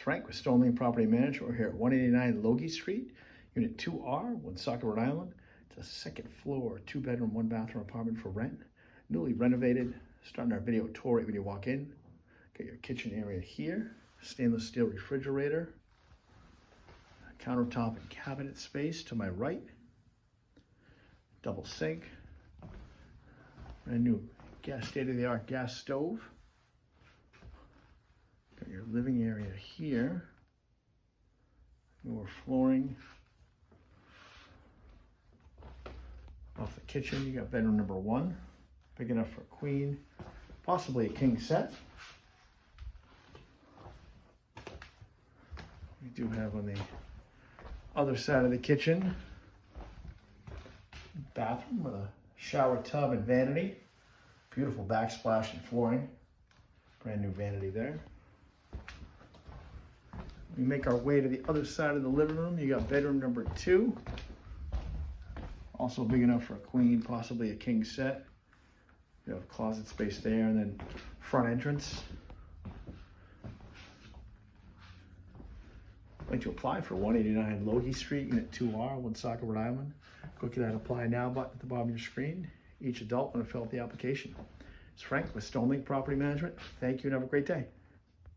Frank with Stonelink Property Management. We're here at 189 Logee Street, Unit 2R, Woonsocket, Rhode Island. It's a second floor, 2-bedroom, 1-bathroom apartment for rent. Newly renovated. Starting our video tour right when you walk in. Got your kitchen area here. Stainless steel refrigerator. Countertop and cabinet space to my right. Double sink. Brand new state-of-the-art gas stove. Got your living area here. More flooring. Off the kitchen, you got bedroom number 1. Big enough for a queen, possibly a king set. We do have on the other side of the kitchen, bathroom with a shower tub and vanity. Beautiful backsplash and flooring. Brand new vanity there. We make our way to the other side of the living room. You got bedroom number 2. Also big enough for a queen, possibly a king set. You have closet space there, and then front entrance. I'd like to apply for 189 Logee Street, Unit 2R, Woonsocket, Rhode Island. Click that Apply Now button at the bottom of your screen. Each adult want to fill out the application. It's Frank with Stonelink Property Management. Thank you and have a great day.